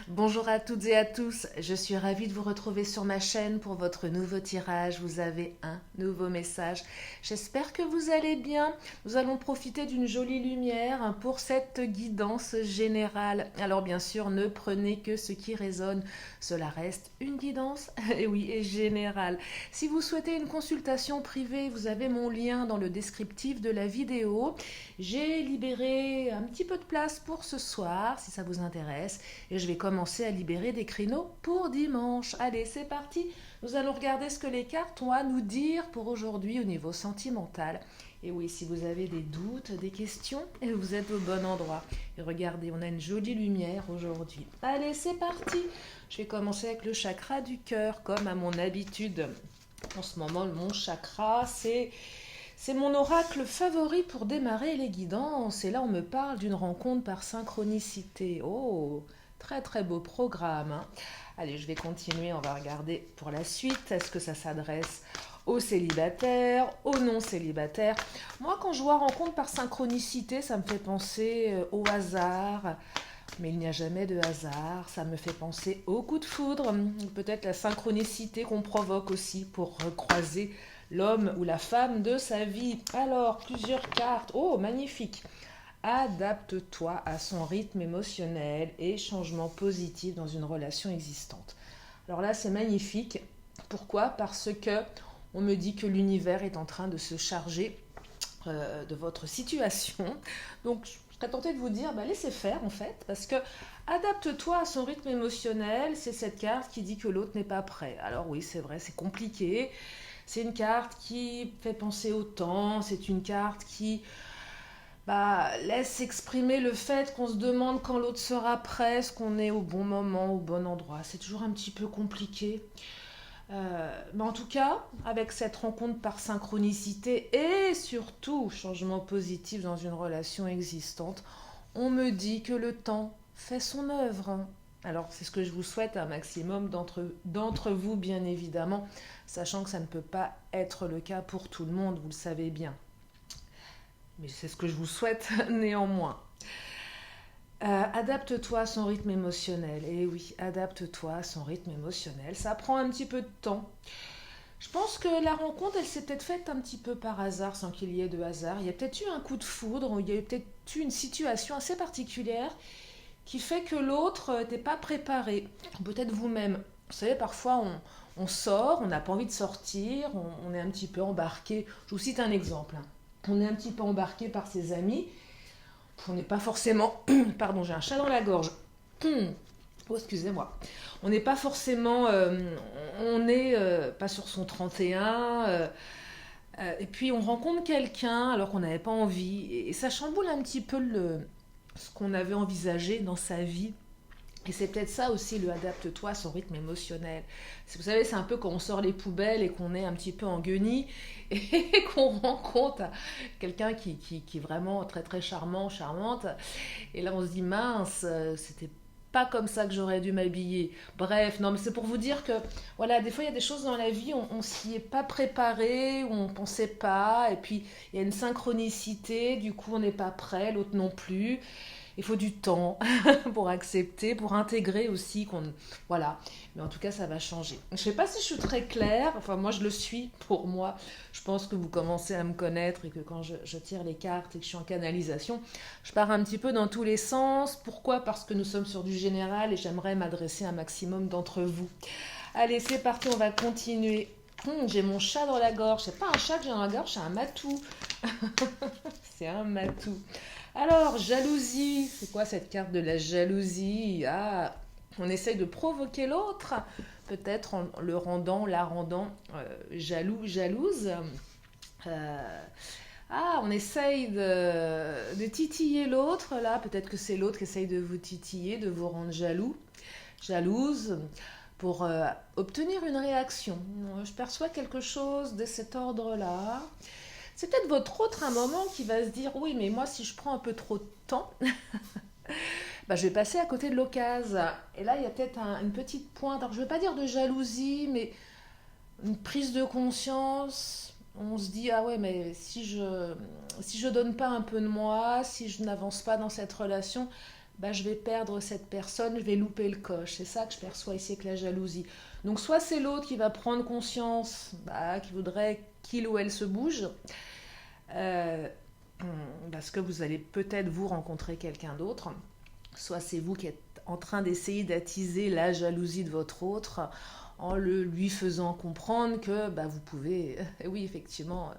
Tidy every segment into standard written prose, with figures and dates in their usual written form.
Bonjour à toutes et à tous, je suis ravie de vous retrouver sur ma chaîne pour votre nouveau tirage. Vous avez un nouveau message. J'espère que vous allez bien. Nous allons profiter d'une jolie lumière pour cette guidance générale. Alors bien sûr, ne prenez que ce qui résonne. Cela reste une guidance, et oui, et générale. Si vous souhaitez une consultation privée, vous avez mon lien dans le descriptif de la vidéo. J'ai libéré un petit peu de place pour ce soir, si ça vous intéresse. Et je vais commencer à libérer des créneaux pour dimanche. Allez, c'est parti. Nous allons regarder ce que les cartes ont à nous dire pour aujourd'hui au niveau sentimental. Et oui, si vous avez des doutes, des questions, vous êtes au bon endroit. Et regardez, on a une jolie lumière aujourd'hui. Allez, c'est parti. Je vais commencer avec le chakra du cœur, comme à mon habitude. En ce moment, mon chakra, c'est mon oracle favori pour démarrer les guidances. Et là, on me parle d'une rencontre par synchronicité. Oh, très très beau programme, hein. Allez, je vais continuer, on va regarder pour la suite. Est-ce que ça s'adresse aux célibataires, aux non-célibataires? Moi, quand je vois rencontre par synchronicité, ça me fait penser au hasard. Mais il n'y a jamais de hasard. Ça me fait penser au coup de foudre. Peut-être la synchronicité qu'on provoque aussi pour recroiser l'homme ou la femme de sa vie. Alors, plusieurs cartes. Oh, magnifique. Adapte-toi à son rythme émotionnel et changement positif dans une relation existante. Alors là, c'est magnifique. Pourquoi? Parce que on me dit que l'univers est en train de se charger de votre situation. Donc, je serais tentée de vous dire, bah, laissez faire en fait, parce que adapte-toi à son rythme émotionnel. C'est cette carte qui dit que l'autre n'est pas prêt. Alors oui, c'est vrai, c'est compliqué. C'est une carte qui fait penser au temps. C'est une carte qui laisse exprimer le fait qu'on se demande quand l'autre sera prêt, est-ce qu'on est au bon moment, au bon endroit. C'est toujours un petit peu compliqué. Mais en tout cas, avec cette rencontre par synchronicité et surtout changement positif dans une relation existante, on me dit que le temps fait son œuvre. Alors, c'est ce que je vous souhaite un maximum d'entre vous, bien évidemment, sachant que ça ne peut pas être le cas pour tout le monde, vous le savez bien. Mais c'est ce que je vous souhaite néanmoins. Adapte-toi à son rythme émotionnel. Et oui, adapte-toi à son rythme émotionnel. Ça prend un petit peu de temps. Je pense que la rencontre, elle s'est peut-être faite un petit peu par hasard, sans qu'il y ait de hasard. Il y a peut-être eu un coup de foudre, il y a peut-être eu une situation assez particulière qui fait que l'autre n'était pas préparé. Peut-être vous-même. Vous savez, parfois on sort, on n'a pas envie de sortir, on est un petit peu embarqué. Je vous cite un exemple, hein. On est un petit peu embarqué par ses amis. On n'est pas forcément... Pardon, j'ai un chat dans la gorge. Oh, excusez-moi. On n'est pas forcément... on n'est pas sur son 31. Et puis on rencontre quelqu'un alors qu'on n'avait pas envie. Et ça chamboule un petit peu ce qu'on avait envisagé dans sa vie. Et c'est peut-être ça aussi le adapte-toi à son rythme émotionnel. Vous savez, c'est un peu quand on sort les poubelles et qu'on est un petit peu en guenille et qu'on rencontre quelqu'un qui est vraiment très très charmant, charmante. Et là, on se dit, mince, c'était pas comme ça que j'aurais dû m'habiller. Bref, non, mais c'est pour vous dire que, voilà, des fois, il y a des choses dans la vie, on s'y est pas préparé, on pensait pas, et puis il y a une synchronicité, du coup, on n'est pas prêt, l'autre non plus. Il faut du temps pour accepter, pour intégrer aussi qu'on... Voilà. Mais en tout cas, ça va changer. Je ne sais pas si je suis très claire. Enfin, moi, je le suis pour moi. Je pense que vous commencez à me connaître et que quand je tire les cartes et que je suis en canalisation, je pars un petit peu dans tous les sens. Pourquoi? Parce que nous sommes sur du général et j'aimerais m'adresser à un maximum d'entre vous. Allez, c'est parti, on va continuer. J'ai mon chat dans la gorge. C'est pas un chat que j'ai dans la gorge, c'est un matou. C'est un matou. Alors, jalousie. C'est quoi cette carte de la jalousie? Ah, on essaye de provoquer l'autre, peut-être en le rendant, la rendant jaloux, jalouse. Euh, on essaye de titiller l'autre, là. Peut-être que c'est l'autre qui essaye de vous titiller, de vous rendre jaloux, jalouse, pour obtenir une réaction. Je perçois quelque chose de cet ordre-là. C'est peut-être votre autre un moment qui va se dire oui, mais moi si je prends un peu trop de temps, je vais passer à côté de l'occasion. Et là il y a peut-être une petite pointe. Alors je ne veux pas dire de jalousie, mais une prise de conscience. On se dit ah ouais, mais si je donne pas un peu de moi, si je n'avance pas dans cette relation, bah, je vais perdre cette personne, je vais louper le coche. C'est ça que je perçois ici avec la jalousie. Donc soit c'est l'autre qui va prendre conscience, bah, qui voudrait qu'il ou elle se bouge, euh, parce que vous allez peut-être vous rencontrer quelqu'un d'autre, soit c'est vous qui êtes en train d'essayer d'attiser la jalousie de votre autre en lui faisant comprendre que bah, vous pouvez, oui effectivement,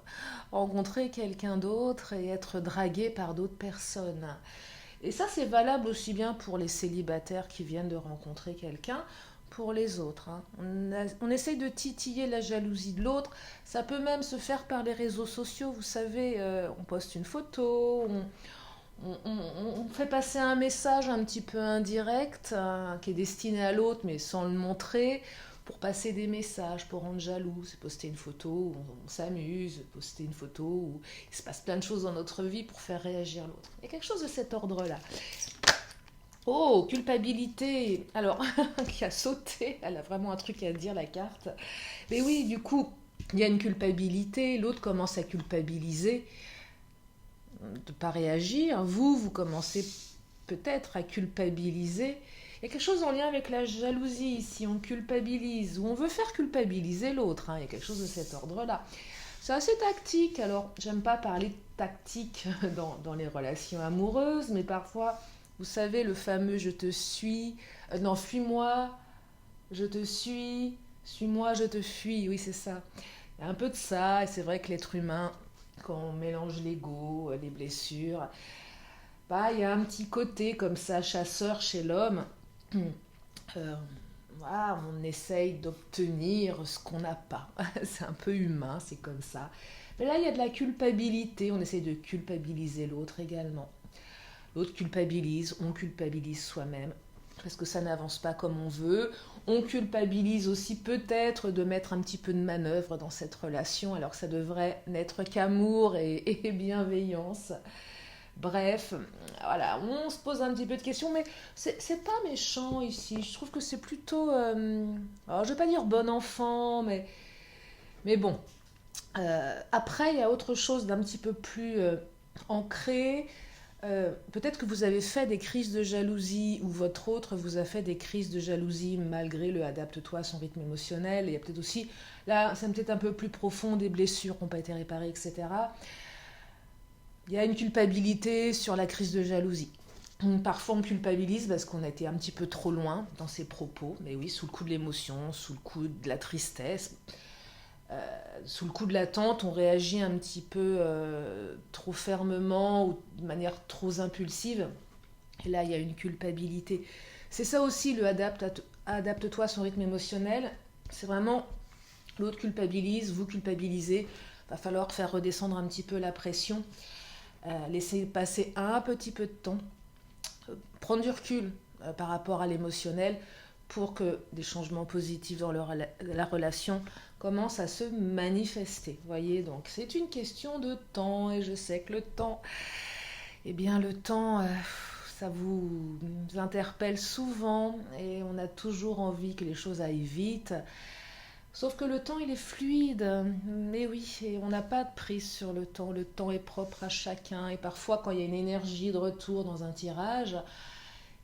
rencontrer quelqu'un d'autre et être dragué par d'autres personnes. Et ça, c'est valable aussi bien pour les célibataires qui viennent de rencontrer quelqu'un, pour les autres. Hein. On essaye de titiller la jalousie de l'autre. Ça peut même se faire par les réseaux sociaux. Vous savez, on poste une photo, on fait passer un message un petit peu indirect qui est destiné à l'autre, mais sans le montrer, pour passer des messages, pour rendre jaloux. C'est poster une photo où on s'amuse, poster une photo où il se passe plein de choses dans notre vie pour faire réagir l'autre. Il y a quelque chose de cet ordre-là. Oh, culpabilité. Alors, qui a sauté, elle a vraiment un truc à dire, la carte. Mais oui, du coup, il y a une culpabilité, l'autre commence à culpabiliser de ne pas réagir. Vous commencez peut-être à culpabiliser. Il y a quelque chose en lien avec la jalousie ici, on culpabilise, ou on veut faire culpabiliser l'autre, hein. Il y a quelque chose de cet ordre-là. C'est assez tactique, alors j'aime pas parler de tactique dans les relations amoureuses, mais parfois, vous savez, le fameux je te suis, non, fuis-moi, je te suis-moi, je te fuis, oui c'est ça. Il y a un peu de ça, et c'est vrai que l'être humain, quand on mélange l'ego, les blessures, bah, il y a un petit côté comme ça, chasseur chez l'homme. Euh, voilà, on essaye d'obtenir ce qu'on n'a pas. C'est un peu humain, c'est comme ça. Mais là, il y a de la culpabilité. On essaye de culpabiliser l'autre également. L'autre culpabilise, on culpabilise soi-même. Parce que ça n'avance pas comme on veut. On culpabilise aussi peut-être de mettre un petit peu de manœuvre dans cette relation, alors que ça devrait n'être qu'amour et bienveillance. Bref, voilà, on se pose un petit peu de questions, mais c'est pas méchant ici. Je trouve que c'est plutôt, alors je vais pas dire bon enfant, mais bon. Après, il y a autre chose d'un petit peu plus ancré. Peut-être que vous avez fait des crises de jalousie ou votre autre vous a fait des crises de jalousie malgré le adapte-toi à son rythme émotionnel. Et il y a peut-être aussi, là, c'est peut-être un peu plus profond, des blessures qui n'ont pas été réparées, etc. Il y a une culpabilité sur la crise de jalousie. Parfois on culpabilise parce qu'on a été un petit peu trop loin dans ses propos, mais oui, sous le coup de l'émotion, sous le coup de la tristesse, sous le coup de l'attente, on réagit un petit peu trop fermement ou de manière trop impulsive. Et là, il y a une culpabilité. C'est ça aussi le adapte-toi à son rythme émotionnel. C'est vraiment l'autre culpabilise, vous culpabilisez. Il va falloir faire redescendre un petit peu la pression. Laisser passer un petit peu de temps, prendre du recul par rapport à l'émotionnel pour que des changements positifs dans la relation commencent à se manifester. Voyez, donc c'est une question de temps et je sais que le temps, eh bien le temps, ça vous interpelle souvent et on a toujours envie que les choses aillent vite. Sauf que le temps, il est fluide. Mais oui, et on n'a pas de prise sur le temps. Le temps est propre à chacun. Et parfois, quand il y a une énergie de retour dans un tirage,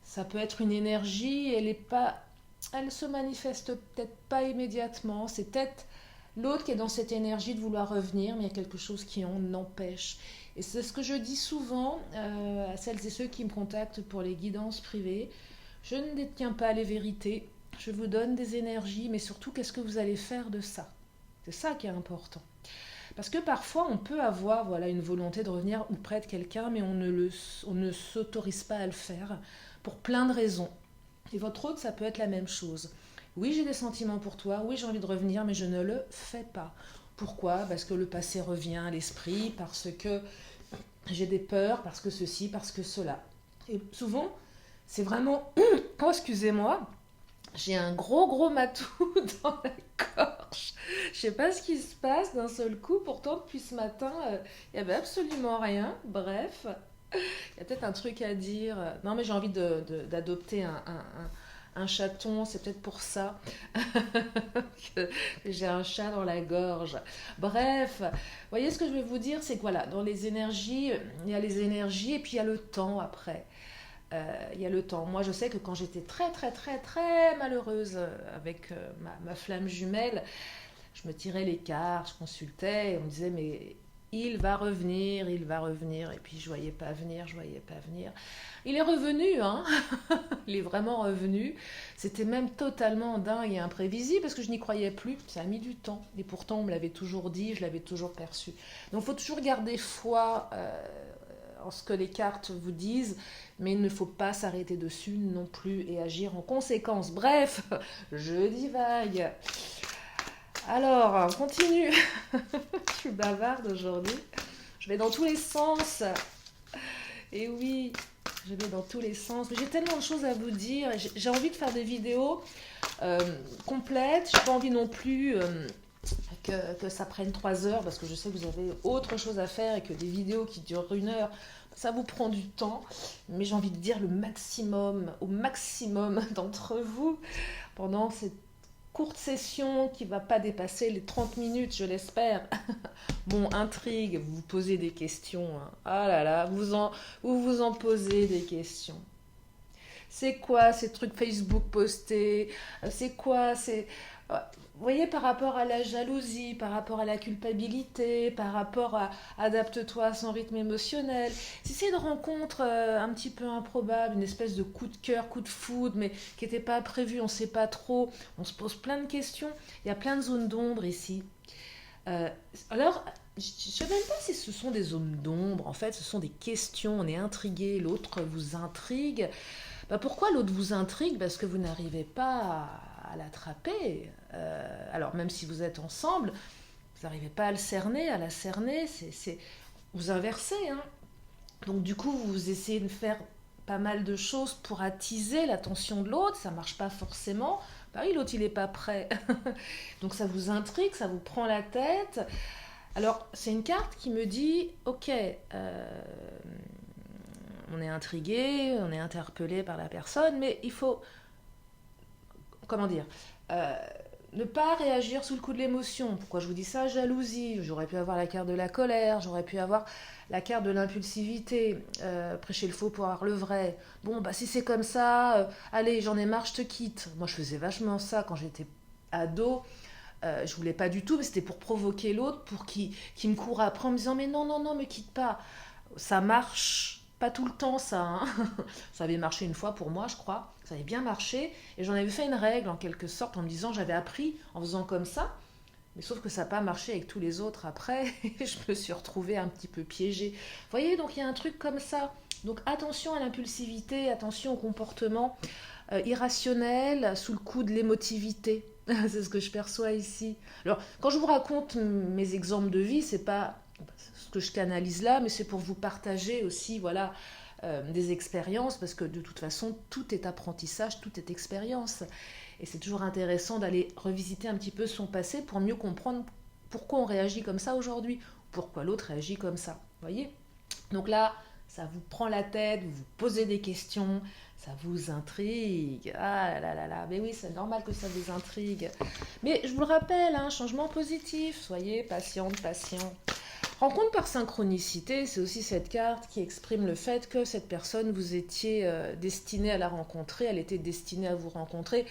ça peut être une énergie, elle se manifeste peut-être pas immédiatement. C'est peut-être l'autre qui est dans cette énergie de vouloir revenir, mais il y a quelque chose qui en empêche. Et c'est ce que je dis souvent à celles et ceux qui me contactent pour les guidances privées. Je ne détiens pas les vérités. Je vous donne des énergies, mais surtout, qu'est-ce que vous allez faire de ça? C'est ça qui est important. Parce que parfois, on peut avoir voilà, une volonté de revenir auprès de quelqu'un, mais on ne s'autorise pas à le faire pour plein de raisons. Et votre autre, ça peut être la même chose. Oui, j'ai des sentiments pour toi, oui, j'ai envie de revenir, mais je ne le fais pas. Pourquoi? Parce que le passé revient à l'esprit, parce que j'ai des peurs, parce que ceci, parce que cela. Et souvent, c'est vraiment... Oh, excusez-moi, j'ai un gros matou dans la gorge. Je sais pas ce qui se passe d'un seul coup. Pourtant, depuis ce matin, il n'y avait absolument rien. Bref, il y a peut-être un truc à dire. Non, mais j'ai envie d'adopter un chaton. C'est peut-être pour ça que j'ai un chat dans la gorge. Bref, vous voyez ce que je vais vous dire, c'est que voilà, dans les énergies, il y a les énergies et puis il y a le temps après. Il y a le temps. Moi, je sais que quand j'étais très, très, très, très malheureuse avec ma flamme jumelle, je me tirais les cartes, je consultais et on me disait, mais il va revenir, il va revenir. Et puis je voyais pas venir, je voyais pas venir. Il est revenu, hein. Il est vraiment revenu. C'était même totalement dingue et imprévisible parce que je n'y croyais plus. Ça a mis du temps. Et pourtant, on me l'avait toujours dit, je l'avais toujours perçu. Donc, il faut toujours garder foi en ce que les cartes vous disent, mais il ne faut pas s'arrêter dessus non plus et agir en conséquence. Bref, je divague. Alors, on continue. Je suis bavarde aujourd'hui. Je vais dans tous les sens. Et oui, je vais dans tous les sens. Mais j'ai tellement de choses à vous dire. J'ai envie de faire des vidéos complètes. Je n'ai pas envie non plus que ça prenne 3 heures parce que je sais que vous avez autre chose à faire et que des vidéos qui durent 1 heure, ça vous prend du temps. Mais j'ai envie de dire le maximum, au maximum d'entre vous pendant cette courte session qui ne va pas dépasser les 30 minutes, je l'espère. Bon, intrigue, vous vous posez des questions. Hein. Ah là là, vous vous en posez des questions. C'est quoi ces trucs Facebook postés? C'est quoi ces... Vous voyez, par rapport à la jalousie, par rapport à la culpabilité, par rapport à adapte-toi à son rythme émotionnel, si c'est une rencontre un petit peu improbable, une espèce de coup de cœur, coup de foudre, mais qui n'était pas prévu, on ne sait pas trop, on se pose plein de questions, il y a plein de zones d'ombre ici. Alors, je ne sais même pas si ce sont des zones d'ombre, en fait, ce sont des questions, on est intrigué, l'autre vous intrigue. Pourquoi l'autre vous intrigue? Parce que vous n'arrivez pas à l'attraper. Alors même si vous êtes ensemble, vous n'arrivez pas à le cerner, à la cerner, vous inversez. Hein. Donc du coup, vous essayez de faire pas mal de choses pour attiser l'attention de l'autre, ça ne marche pas forcément. Oui, l'autre, il n'est pas prêt. Donc ça vous intrigue, ça vous prend la tête. Alors, c'est une carte qui me dit, ok, on est intrigué, on est interpellé par la personne, mais il faut, comment dire, ne pas réagir sous le coup de l'émotion. Pourquoi je vous dis ça? Jalousie. J'aurais pu avoir la carte de la colère, j'aurais pu avoir la carte de l'impulsivité, prêcher le faux pour avoir le vrai. Bon, si c'est comme ça, allez, j'en ai marre, je te quitte. Moi, je faisais vachement ça quand j'étais ado. Je voulais pas du tout, mais c'était pour provoquer l'autre, pour qu'il me court après en me disant mais non, non, non, me quitte pas. Ça marche pas tout le temps, ça. Hein. Ça avait marché une fois pour moi, je crois. Ça avait bien marché. Et j'en avais fait une règle, en quelque sorte, en me disant j'avais appris en faisant comme ça. Mais sauf que ça n'a pas marché avec tous les autres après. Et je me suis retrouvée un petit peu piégée. Vous voyez, donc il y a un truc comme ça. Donc attention à l'impulsivité, attention au comportement irrationnel sous le coup de l'émotivité. C'est ce que je perçois ici. Alors, quand je vous raconte mes exemples de vie, c'est pas ce que je canalise là, mais c'est pour vous partager aussi, voilà, des expériences, parce que de toute façon, tout est apprentissage, tout est expérience. Et c'est toujours intéressant d'aller revisiter un petit peu son passé pour mieux comprendre pourquoi on réagit comme ça aujourd'hui, pourquoi l'autre réagit comme ça. Vous voyez? Donc là, ça vous prend la tête, vous vous posez des questions, ça vous intrigue. Ah là là là, mais oui, c'est normal que ça vous intrigue. Mais je vous le rappelle, hein, changement positif, soyez patiente, patient. Rencontre par synchronicité, c'est aussi cette carte qui exprime le fait que cette personne, vous étiez destiné à la rencontrer, elle était destinée à vous rencontrer,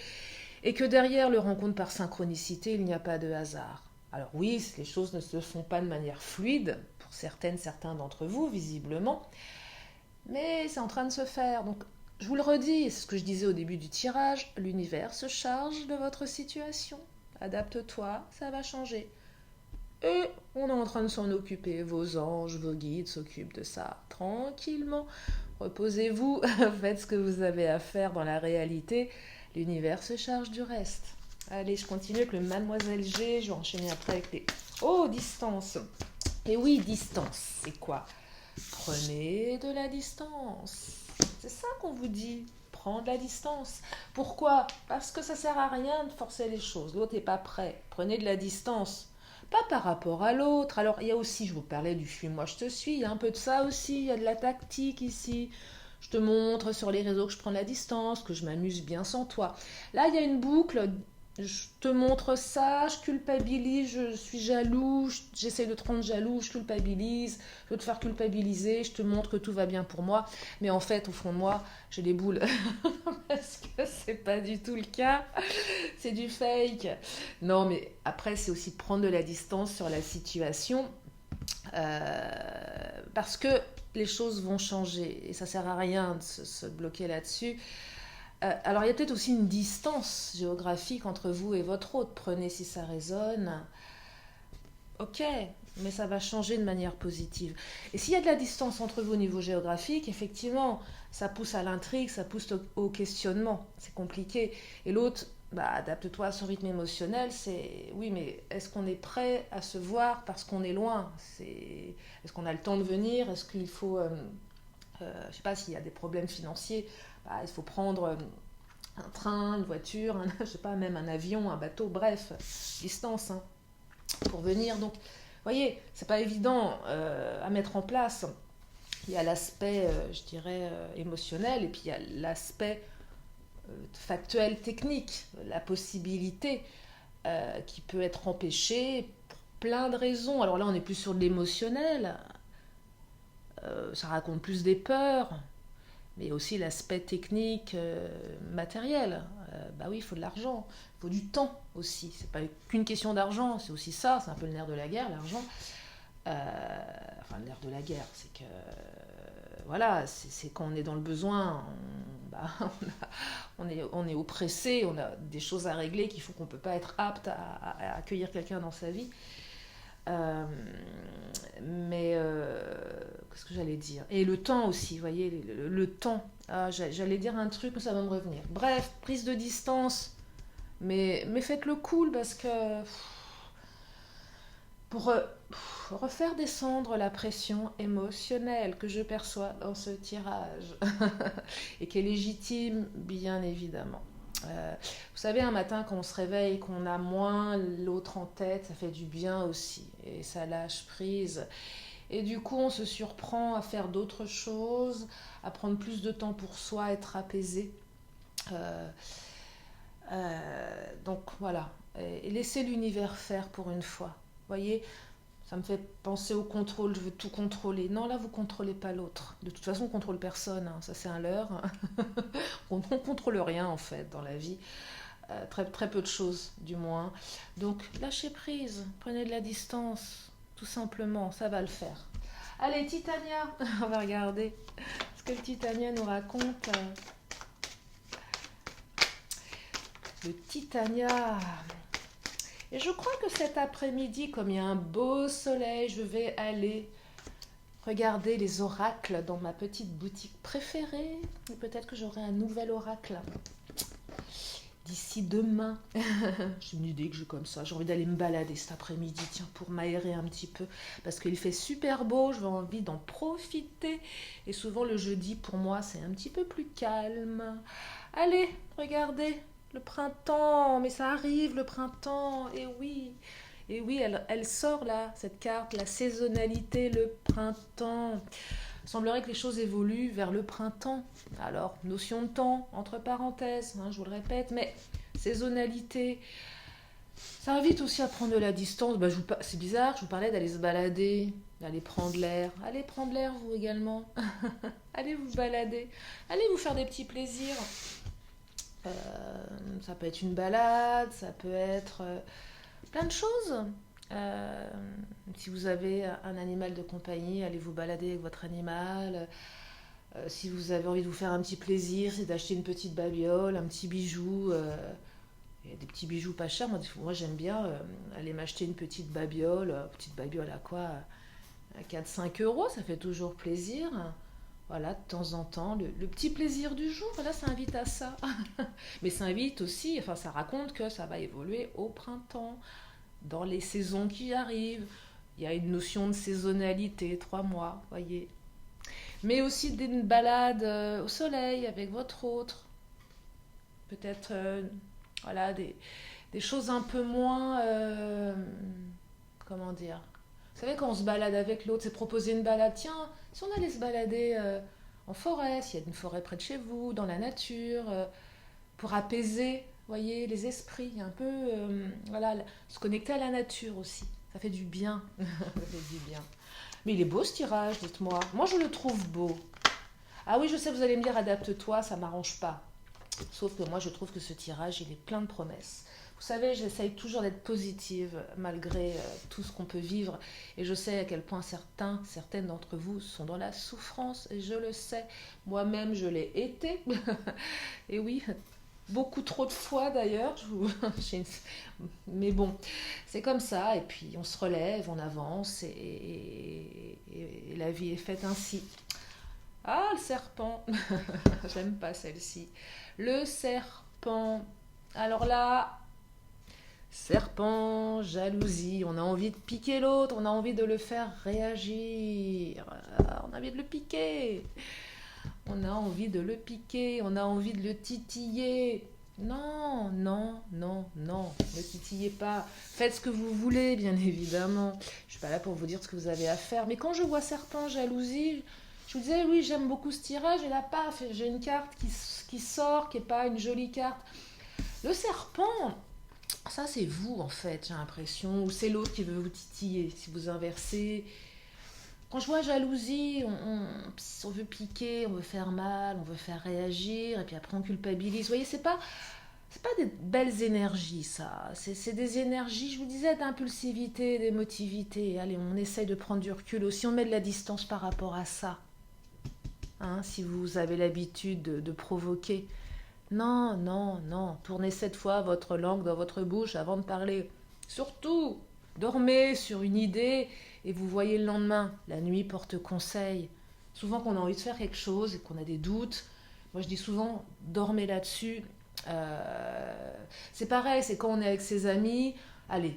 et que derrière le rencontre par synchronicité, il n'y a pas de hasard. Alors oui, les choses ne se font pas de manière fluide, pour certains d'entre vous, visiblement, mais c'est en train de se faire. Donc, je vous le redis, c'est ce que je disais au début du tirage, l'univers se charge de votre situation. Adapte-toi, ça va changer. Et on est en train de s'en occuper. Vos anges, vos guides s'occupent de ça tranquillement. Reposez-vous, faites ce que vous avez à faire dans la réalité. L'univers se charge du reste. Allez, je continue avec le Mademoiselle G. Je vais enchaîner après avec les... Oh, distance. Et oui, distance, c'est quoi? Prenez de la distance. C'est ça qu'on vous dit. Prendre la distance. Pourquoi? Parce que ça sert à rien de forcer les choses. L'autre n'est pas prêt. Prenez de la distance. Pas par rapport à l'autre. Alors, il y a aussi, je vous parlais du suis-moi, je te suis. Il y a un peu de ça aussi. Il y a de la tactique ici. Je te montre sur les réseaux que je prends de la distance, que je m'amuse bien sans toi. Là, il y a une boucle je te montre ça, je culpabilise, je suis jaloux, j'essaie de te rendre jaloux, je culpabilise, je veux te faire culpabiliser, je te montre que tout va bien pour moi, mais en fait, au fond de moi, j'ai des boules, parce que c'est pas du tout le cas, c'est du fake. Non, mais après, c'est aussi prendre de la distance sur la situation, parce que les choses vont changer, et ça sert à rien de se bloquer là-dessus. Alors il y a peut-être aussi une distance géographique entre vous et votre hôte. Prenez si ça résonne. Ok, mais ça va changer de manière positive. Et s'il y a de la distance entre vous au niveau géographique, effectivement, ça pousse à l'intrigue, ça pousse au questionnement. C'est compliqué. Et l'autre, bah, adapte-toi à son rythme émotionnel. C'est oui, mais est-ce qu'on est prêt à se voir parce qu'on est loin? Est-ce qu'on a le temps de venir? Est-ce qu'il faut je ne sais pas s'il y a des problèmes financiers, bah, il faut prendre un train, une voiture, je sais pas, même un avion, un bateau, bref, distance hein, pour venir. Donc, vous voyez, c'est pas évident à mettre en place. Il y a l'aspect, je dirais, émotionnel, et puis il y a l'aspect factuel, technique, la possibilité qui peut être empêchée pour plein de raisons. Alors là, on est plus sur de l'émotionnel, ça raconte plus des peurs, mais aussi l'aspect technique, matériel. Bah oui, il faut de l'argent, il faut du temps aussi. C'est pas qu'une question d'argent, c'est aussi ça, c'est un peu le nerf de la guerre, l'argent. Enfin, le nerf de la guerre, c'est que voilà, c'est quand on est dans le besoin, bah, on est oppressé, on a des choses à régler qui font qu'on ne peut pas être apte à accueillir quelqu'un dans sa vie. Euh, mais qu'est-ce que j'allais dire? Et le temps aussi, vous voyez, le temps. Ah, j'allais dire un truc, mais ça va me revenir. Bref, prise de distance, mais faites-le cool parce que pour refaire descendre la pression émotionnelle que je perçois dans ce tirage et qui est légitime, bien évidemment. Vous savez, un matin, quand on se réveille, qu'on a moins l'autre en tête, ça fait du bien aussi. Et ça lâche prise. Et du coup, on se surprend à faire d'autres choses, à prendre plus de temps pour soi, être apaisé. Euh, donc voilà. Et laisser l'univers faire pour une fois. Vous voyez, ça me fait penser au contrôle, je veux tout contrôler. Non, là, vous ne contrôlez pas l'autre. De toute façon, on ne contrôle personne, hein. Ça c'est un leurre. On ne contrôle rien en fait dans la vie. Très, très peu de choses du moins. Donc lâchez prise, prenez de la distance, tout simplement, ça va le faire. Allez, Titania, on va regarder ce que le Titania nous raconte. Le Titania. Et je crois que cet après-midi, comme il y a un beau soleil, je vais aller regarder les oracles dans ma petite boutique préférée. Et peut-être que j'aurai un nouvel oracle d'ici demain. J'ai une idée que j'ai comme ça. J'ai envie d'aller me balader cet après-midi, tiens, pour m'aérer un petit peu. Parce qu'il fait super beau, j'ai envie d'en profiter. Et souvent le jeudi, pour moi, c'est un petit peu plus calme. Allez, regardez, le printemps. Mais ça arrive, le printemps. Et oui, elle sort là, cette carte, la saisonnalité, le printemps. Il semblerait que les choses évoluent vers le printemps. Alors, notion de temps, entre parenthèses, hein, je vous le répète, mais saisonnalité, ça invite aussi à prendre de la distance. Bah, c'est bizarre, je vous parlais d'aller se balader, d'aller prendre l'air. Allez prendre l'air, vous également. Allez vous balader. Allez vous faire des petits plaisirs. Euh, Ça peut être une balade, ça peut être plein de choses. Euh, Si vous avez un animal de compagnie, allez vous balader avec votre animal. Si vous avez envie de vous faire un petit plaisir, c'est d'acheter une petite babiole, un petit bijou. Il y a des petits bijoux pas chers. Moi j'aime bien aller m'acheter une petite babiole. Petite babiole à quoi? À 4-5 euros, ça fait toujours plaisir. Voilà, de temps en temps, le petit plaisir du jour, voilà, ça invite à ça. Mais ça invite aussi, enfin ça raconte que ça va évoluer au printemps, dans les saisons qui arrivent. Il y a une notion de saisonnalité, 3 mois, voyez. Mais aussi d'une balade au soleil avec votre autre. Peut-être voilà, des choses un peu moins... comment dire? Vous savez, quand on se balade avec l'autre, c'est proposer une balade. Tiens, si on allait se balader en forêt, s'il y a une forêt près de chez vous, dans la nature, pour apaiser voyez, les esprits, un peu, voilà, se connecter à la nature aussi. Ça fait du bien. Ça fait du bien. Mais il est beau ce tirage, dites-moi. Moi, je le trouve beau. Ah oui, je sais, vous allez me dire, adapte-toi, ça m'arrange pas. Sauf que moi, je trouve que ce tirage, il est plein de promesses. Vous savez, j'essaye toujours d'être positive malgré tout ce qu'on peut vivre. Et je sais à quel point certaines d'entre vous sont dans la souffrance. Et je le sais. Moi-même, je l'ai été. Et oui, beaucoup trop de fois d'ailleurs. Mais bon, c'est comme ça. Et puis, on se relève, on avance. Et la vie est faite ainsi. Ah, le serpent. J'aime pas celle-ci. Le serpent. Alors là, serpent, jalousie. On a envie de piquer l'autre. On a envie de le faire réagir. On a envie de le piquer. On a envie de le piquer. On a envie de le titiller. Non, non, non, non. Ne titillez pas. Faites ce que vous voulez, bien évidemment. Je suis pas là pour vous dire ce que vous avez à faire. Mais quand je vois serpent, jalousie, je vous disais, oui, j'aime beaucoup ce tirage, et là, paf, j'ai une carte qui sort, qui n'est pas une jolie carte. Le serpent, ça c'est vous en fait, j'ai l'impression, ou c'est l'autre qui veut vous titiller, si vous inversez. Quand je vois jalousie, on veut piquer, on veut faire mal, on veut faire réagir, et puis après on culpabilise. Vous voyez, c'est pas des belles énergies, ça. C'est des énergies, je vous disais, d'impulsivité, d'émotivité. Allez, on essaye de prendre du recul aussi, on met de la distance par rapport à ça. Hein, si vous avez l'habitude de provoquer. Non, non, non. Tournez 7 fois votre langue dans votre bouche avant de parler. Surtout, dormez sur une idée et vous voyez le lendemain. La nuit porte conseil. Souvent qu'on a envie de faire quelque chose et qu'on a des doutes. Moi, je dis souvent, dormez là-dessus. C'est pareil, c'est quand on est avec ses amis. Allez,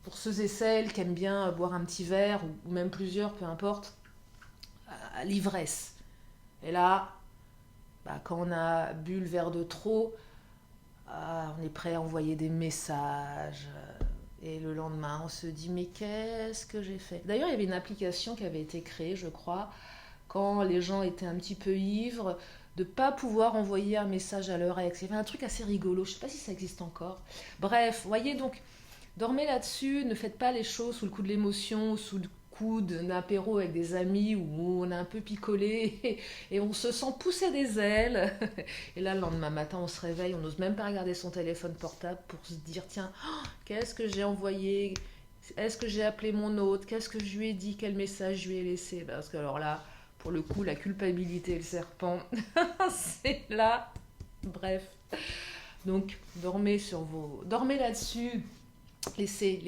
pour ceux et celles qui aiment bien boire un petit verre ou même plusieurs, peu importe, l'ivresse. Et là, quand on a bu le verre de trop, on est prêt à envoyer des messages. Et le lendemain, on se dit, mais qu'est-ce que j'ai fait? D'ailleurs, il y avait une application qui avait été créée, je crois, quand les gens étaient un petit peu ivres, de ne pas pouvoir envoyer un message à leur ex. Il y avait un truc assez rigolo, je ne sais pas si ça existe encore. Bref, voyez donc, dormez là-dessus, ne faites pas les choses sous le coup de l'émotion, sous le coup d'un apéro avec des amis où on a un peu picolé et on se sent pousser des ailes. Et là, le lendemain matin, on se réveille, on n'ose même pas regarder son téléphone portable pour se dire, tiens, qu'est-ce que j'ai envoyé? Est-ce que j'ai appelé mon hôte? Qu'est-ce que je lui ai dit? Quel message je lui ai laissé? Parce que alors là, pour le coup, la culpabilité et le serpent, c'est là. Bref. Donc, dormez là-dessus. Laissez,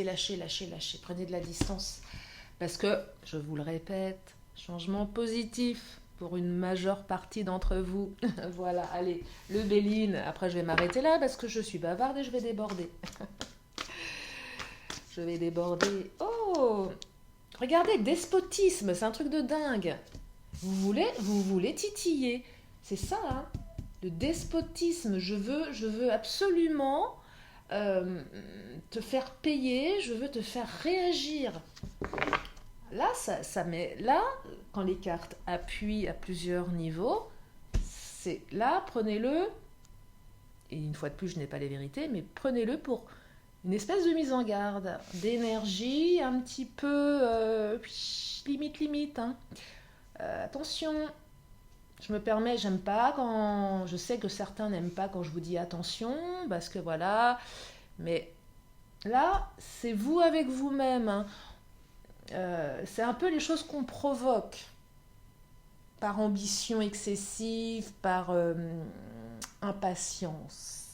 lâchez. Prenez de la distance. Parce que, je vous le répète, changement positif pour une majeure partie d'entre vous. Voilà, allez, le Béline. Après, je vais m'arrêter là parce que je suis bavarde et je vais déborder. Je vais déborder. Oh! Regardez, despotisme, c'est un truc de dingue. Vous voulez titiller. C'est ça, hein? Le despotisme. Je veux absolument te faire payer, je veux te faire réagir. Là, ça met. Là, quand les cartes appuient à plusieurs niveaux, c'est là, prenez-le. Et une fois de plus, je n'ai pas les vérités, mais prenez-le pour une espèce de mise en garde, d'énergie, un petit peu limite. Hein. Attention, je me permets, j'aime pas quand. Je sais que certains n'aiment pas quand je vous dis attention, parce que voilà. Mais là, c'est vous avec vous-même. Hein. C'est un peu les choses qu'on provoque par ambition excessive, par impatience.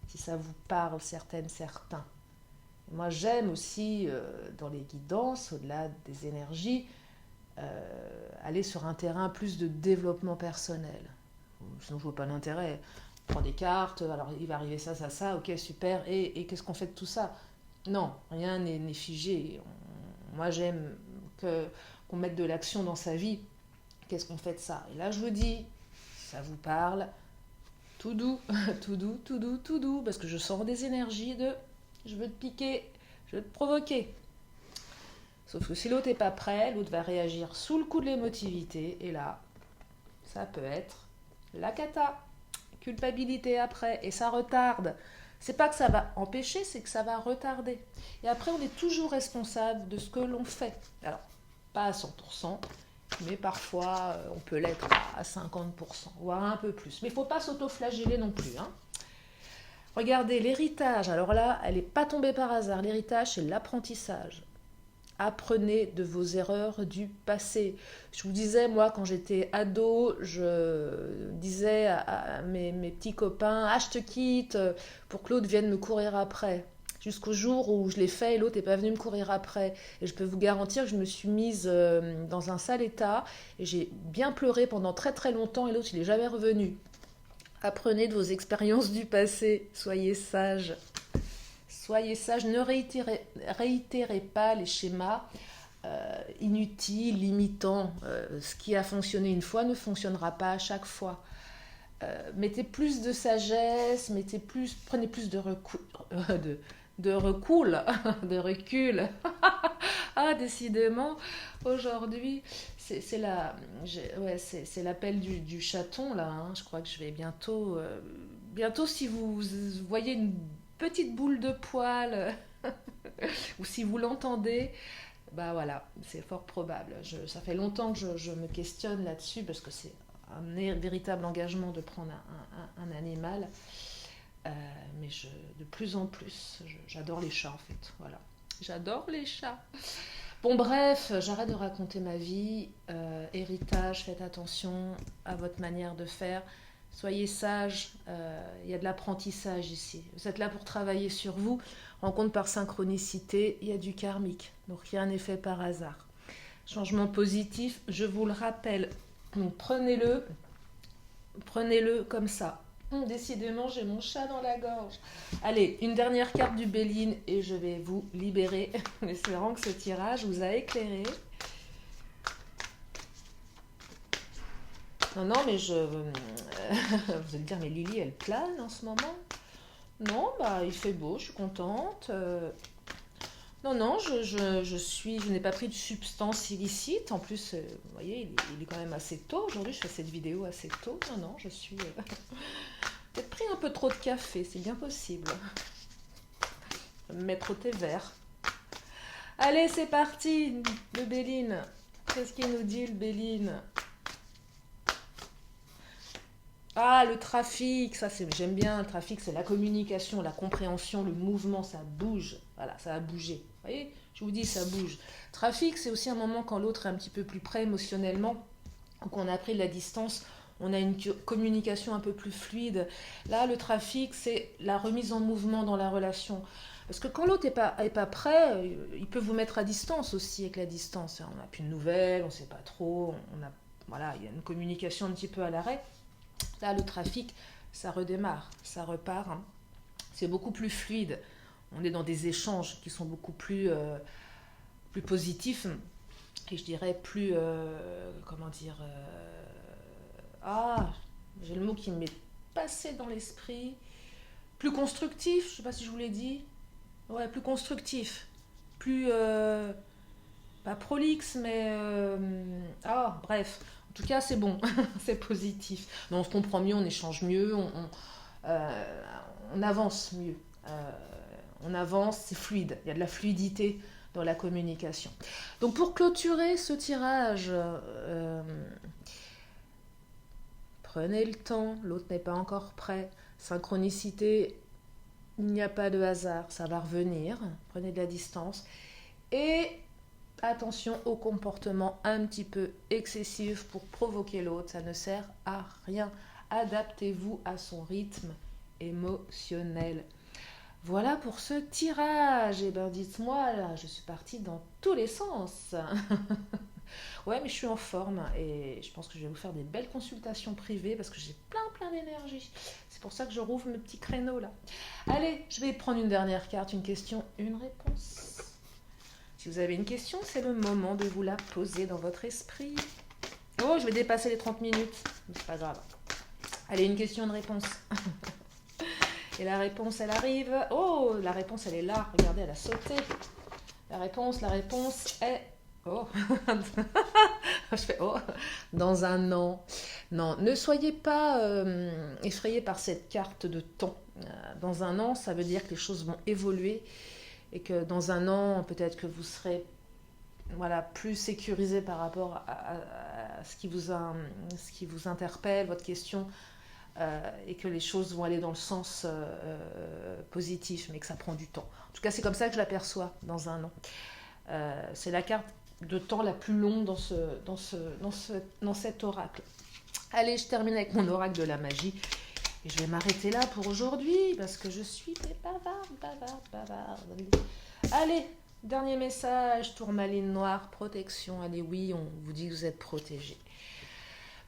Si ça vous parle, certains. Moi, j'aime aussi, dans les guidances, au-delà des énergies, aller sur un terrain plus de développement personnel. Sinon, je vois pas l'intérêt. On prend des cartes, alors il va arriver ça, ok, super, et qu'est-ce qu'on fait de tout ça? Non, rien n'est figé. Moi, j'aime qu'on mette de l'action dans sa vie. Qu'est-ce qu'on fait de ça? Et là, je vous dis, ça vous parle, tout doux, tout doux, parce que je sens des énergies de je veux te piquer, je veux te provoquer. Sauf que si l'autre n'est pas prêt, l'autre va réagir sous le coup de l'émotivité, et là, ça peut être la cata. culpabilité après, et ça retarde. C'est pas que ça va empêcher, c'est que ça va retarder. Et après, on est toujours responsable de ce que l'on fait. Alors, pas à 100%, mais parfois, on peut l'être à 50%, voire un peu plus. Mais il ne faut pas s'auto-flageller non plus, hein. Regardez, l'héritage, alors là, elle n'est pas tombée par hasard. L'héritage, c'est l'apprentissage. Apprenez de vos erreurs du passé. Je vous disais, moi, quand j'étais ado, je disais à mes petits copains, ah, je te quitte pour que l'autre vienne me courir après. Jusqu'au jour où je l'ai fait et l'autre n'est pas venu me courir après. Et je peux vous garantir que je me suis mise dans un sale état et j'ai bien pleuré pendant très très longtemps et l'autre, il n'est jamais revenu. Apprenez de vos expériences du passé. Soyez sages. Soyez sages, ne réitérez pas les schémas inutiles, limitants. Ce qui a fonctionné une fois ne fonctionnera pas à chaque fois. Mettez plus de sagesse, prenez plus de recul, de recul. Ah, décidément, aujourd'hui, c'est l'appel du chaton, là. Hein. Je crois que je vais bientôt... bientôt, si vous voyez une petite boule de poil, ou si vous l'entendez, bah voilà, c'est fort probable. Ça fait longtemps que je me questionne là-dessus, parce que c'est un véritable engagement de prendre un animal. Mais de plus en plus, j'adore les chats en fait. Voilà. J'adore les chats. Bon bref, j'arrête de raconter ma vie. Héritage, faites attention à votre manière de faire. Soyez sages, il y a de l'apprentissage ici. Vous êtes là pour travailler sur vous. Rencontre par synchronicité, il y a du karmique. Donc rien n'est fait par hasard. Changement positif, je vous le rappelle. Donc prenez-le comme ça. Décidément, j'ai mon chat dans la gorge. Allez, une dernière carte du Béline et je vais vous libérer, en espérant que ce tirage vous a éclairé. Non, mais vous allez me dire, mais Lily, elle plane en ce moment? Non, bah il fait beau, je suis contente. Non, je n'ai pas pris de substance illicite. En plus, vous voyez, il est quand même assez tôt. Aujourd'hui, je fais cette vidéo assez tôt. Non, je suis... peut-être pris un peu trop de café, c'est bien possible. Je vais me mettre au thé vert. Allez, c'est parti, le Béline. Qu'est-ce qu'il nous dit, le Béline? Ah, le trafic, j'aime bien le trafic, c'est la communication, la compréhension, le mouvement, ça bouge. Voilà, ça a bougé. Vous voyez, je vous dis, ça bouge. Trafic, c'est aussi un moment quand l'autre est un petit peu plus près émotionnellement, qu'on a pris de la distance, on a une communication un peu plus fluide. Là, le trafic, c'est la remise en mouvement dans la relation. Parce que quand l'autre est pas prêt, il peut vous mettre à distance aussi avec la distance. On n'a plus de nouvelles, on ne sait pas trop, voilà, il y a une communication un petit peu à l'arrêt. Là, le trafic, ça redémarre, ça repart. Hein. C'est beaucoup plus fluide. On est dans des échanges qui sont beaucoup plus positifs. Et je dirais plus... j'ai le mot qui m'est passé dans l'esprit. Plus constructif, je ne sais pas si je vous l'ai dit. Ouais, plus constructif. Plus... pas prolixe, mais... bref. En tout cas, c'est bon, c'est positif. Non, on se comprend mieux, on échange mieux, on avance mieux. On avance, c'est fluide. Il y a de la fluidité dans la communication. Donc, pour clôturer ce tirage, prenez le temps, l'autre n'est pas encore prêt. Synchronicité, il n'y a pas de hasard, ça va revenir. Prenez de la distance. Et... attention au comportement un petit peu excessif pour provoquer l'autre, ça ne sert à rien. Adaptez-vous à son rythme émotionnel. Voilà pour ce tirage. Et dites-moi, là, je suis partie dans tous les sens. Ouais, mais je suis en forme et je pense que je vais vous faire des belles consultations privées parce que j'ai plein d'énergie. C'est pour ça que je rouvre mes petits créneaux là. Allez, je vais prendre une dernière carte, une question, une réponse. Si vous avez une question, c'est le moment de vous la poser dans votre esprit. Oh, je vais dépasser les 30 minutes. Mais c'est pas grave. Allez, une question, une réponse. Et la réponse, elle arrive. Oh, la réponse, elle est là. Regardez, elle a sauté. La réponse est... Oh Je fais, oh, dans un an. Non, ne soyez pas effrayés par cette carte de temps. Dans un an, ça veut dire que les choses vont évoluer et que dans un an, peut-être que vous serez voilà, plus sécurisé par rapport à ce qui vous interpelle, votre question, et que les choses vont aller dans le sens positif, mais que ça prend du temps. En tout cas, c'est comme ça que je l'aperçois dans un an. C'est la carte de temps la plus longue dans cet oracle. Allez, je termine avec mon oracle de la magie. Et je vais m'arrêter là pour aujourd'hui, parce que je suis bavarde. Allez, dernier message, tourmaline noire, protection. Allez, oui, on vous dit que vous êtes protégé.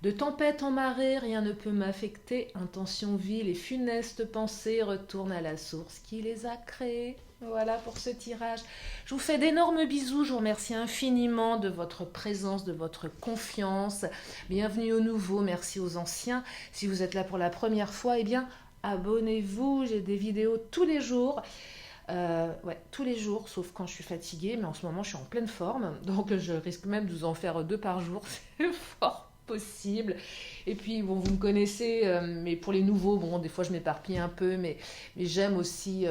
De tempête en marée, rien ne peut m'affecter. Intentions viles et funestes pensées retournent à la source qui les a créées. Voilà pour ce tirage. Je vous fais d'énormes bisous. Je vous remercie infiniment de votre présence, de votre confiance. Bienvenue aux nouveaux, merci aux anciens. Si vous êtes là pour la première fois, eh bien, abonnez-vous. J'ai des vidéos tous les jours. Ouais, tous les jours, sauf quand je suis fatiguée. Mais en ce moment, je suis en pleine forme. Donc, je risque même de vous en faire 2 par jour. C'est fort possible. Et puis, bon, vous me connaissez, mais pour les nouveaux, bon, des fois je m'éparpille un peu, mais j'aime aussi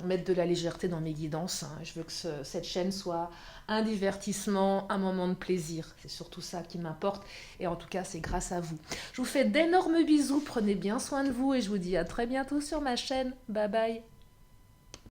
mettre de la légèreté dans mes guidances. Hein. Je veux que cette chaîne soit un divertissement, un moment de plaisir. C'est surtout ça qui m'importe. Et en tout cas, c'est grâce à vous. Je vous fais d'énormes bisous. Prenez bien soin de vous et je vous dis à très bientôt sur ma chaîne. Bye bye.